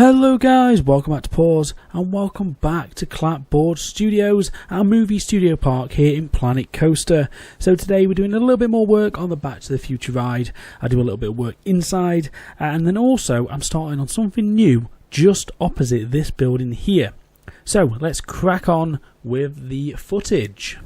Hello guys, welcome back to Pause and welcome back to Clapboard Studios, our movie studio park here in Planet Coaster. So today we're doing a little bit more work on the Back to the Future ride. I do a little bit of work inside, and then also I'm starting on something new just opposite this building here. So let's crack on with the footage.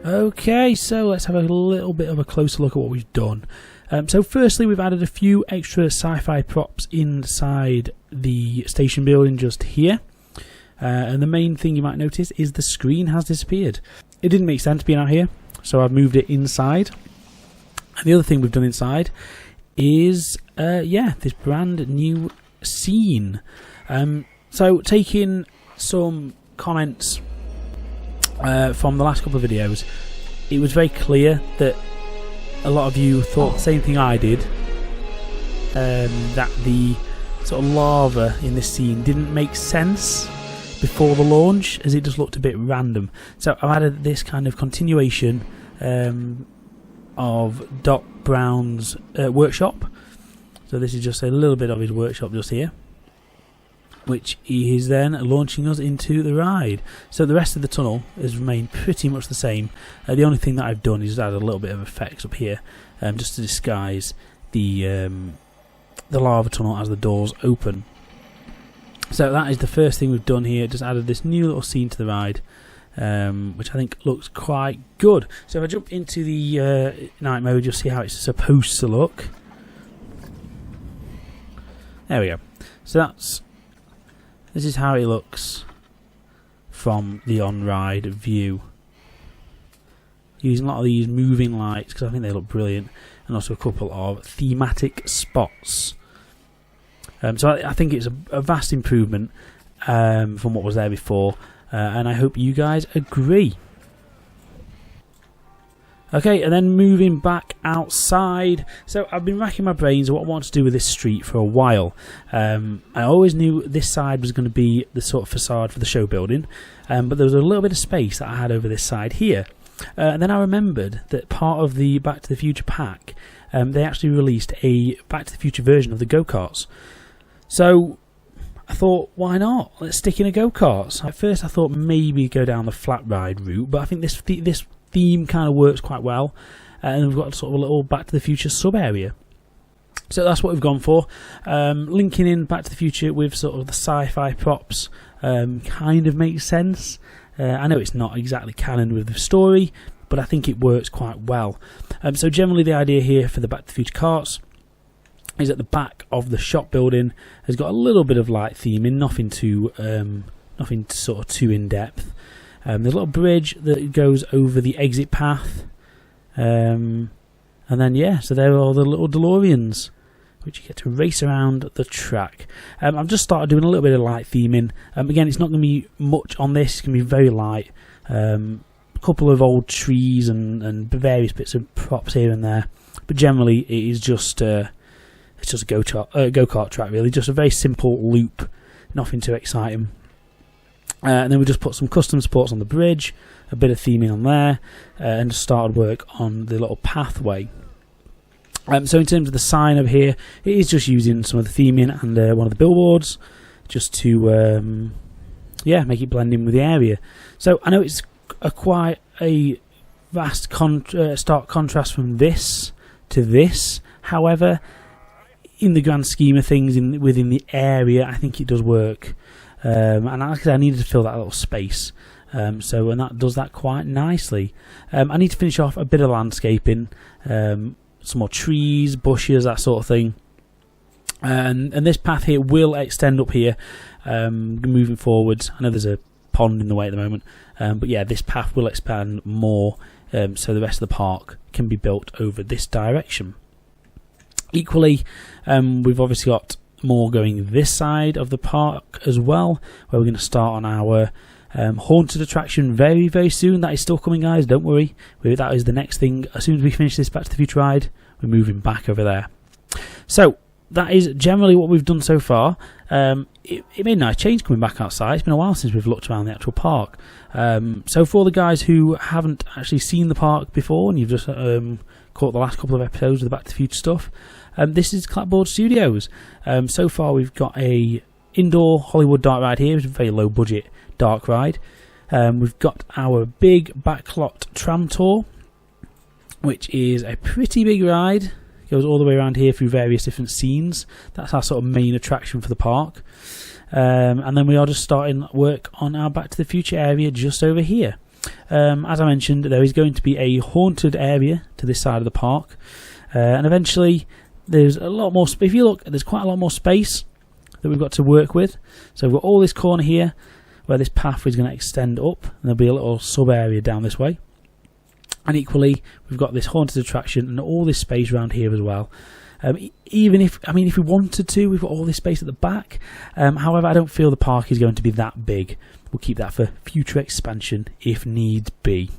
Okay, so let's have a little bit of a closer look at what we've done. So firstly, we've added a few extra sci-fi props inside the station building just here. And the main thing you might notice is the screen has disappeared. It didn't make sense being out here, so I've moved it inside. And the other thing we've done inside is, this brand new scene. So taking some comments from the last couple of videos, it was very clear that a lot of you thought the same thing I did, that the sort of lava in this scene didn't make sense before the launch, as it just looked a bit random. So I've added this kind of continuation of Doc Brown's workshop. So this is just a little bit of his workshop just here, which is then launching us into the ride. So the rest of the tunnel has remained pretty much the same. The only thing that I've done is add a little bit of effects up here, just to disguise the lava tunnel as the doors open. So that is the first thing we've done here. Just added this new little scene to the ride, which I think looks quite good. So if I jump into the night mode, you'll see how it's supposed to look. There we go. So this is how it looks from the on-ride view. Using a lot of these moving lights because I think they look brilliant, and also a couple of thematic spots. So I think it's a vast improvement from what was there before, and I hope you guys agree. Okay, and then moving back outside. So I've been racking my brains on what I want to do with this street for a while. I always knew this side was going to be the sort of facade for the show building, but there was a little bit of space that I had over this side here. And then I remembered that part of the Back to the Future pack, they actually released a Back to the Future version of the Go-Karts. So I thought, why not? Let's stick in a Go-Karts. At first I thought maybe go down the flat ride route, but I think this theme kind of works quite well, and we've got sort of a little Back to the Future sub area. So that's what we've gone for. Linking in Back to the Future with sort of the sci-fi props kind of makes sense. I know it's not exactly canon with the story, but I think it works quite well. So generally the idea here for the Back to the Future carts is at the back of the shop building has got a little bit of light theming, nothing sort of too in depth. There's a little bridge that goes over the exit path, and then so there are all the little DeLoreans which you get to race around the track. I've just started doing a little bit of light theming. Again, it's not going to be much on this, it's going to be very light. A couple of old trees and various bits of props here and there, but generally it is just it's just a go-kart track, really, just a very simple loop, nothing too exciting. And then we just put some custom supports on the bridge, a bit of theming on there, and just started work on the little pathway. So in terms of the sign over here, it is just using some of the theming and one of the billboards, just to make it blend in with the area. So I know it's quite a vast stark contrast from this to this. However, in the grand scheme of things, within the area, I think it does work. And like I said, I needed to fill that little space, and that does that quite nicely. I need to finish off a bit of landscaping, some more trees, bushes, that sort of thing. And this path here will extend up here, moving forwards. I know there's a pond in the way at the moment, but yeah, this path will expand more, so the rest of the park can be built over this direction. Equally, we've obviously got more going this side of the park as well, where we're going to start on our haunted attraction very, very soon. That is still coming, guys, don't worry. That is the next thing. As soon as we finish this Back to the Future ride, we're moving back over there. So that is generally what we've done so far. It made a nice change coming back outside. It's been a while since we've looked around the actual park. So for the guys who haven't actually seen the park before, and you've just caught the last couple of episodes of the Back to the Future stuff, this is Clapboard Studios. So far we've got a indoor Hollywood dark ride here. It's a very low budget dark ride. We've got our big backlot tram tour, which is a pretty big ride. It goes all the way around here through various different scenes. That's our sort of main attraction for the park. And then we are just starting work on our Back to the Future area just over here. As I mentioned, there is going to be a haunted area to this side of the park, and eventually there's a lot more. If you look, there's quite a lot more space that we've got to work with. So we've got all this corner here where this path is going to extend up, and there'll be a little sub area down this way. And equally, we've got this haunted attraction and all this space around here as well. Even if we wanted to, we've got all this space at the back. However, I don't feel the park is going to be that big. We'll keep that for future expansion if needs be.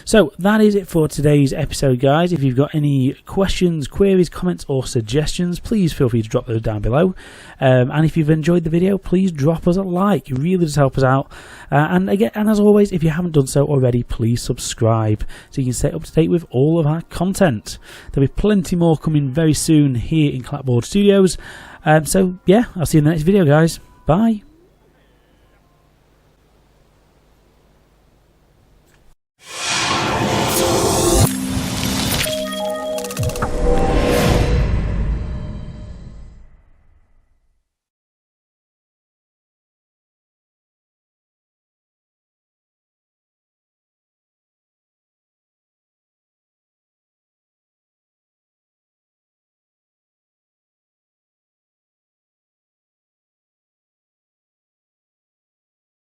So that is it for today's episode, guys. If you've got any questions, queries, comments or suggestions, please feel free to drop those down below. And if you've enjoyed the video, please drop us a like. It really does help us out. And as always, if you haven't done so already, please subscribe so you can stay up to date with all of our content. There'll be plenty more coming very soon here in Clapboard Studios. So yeah, I'll see you in the next video, guys. Bye.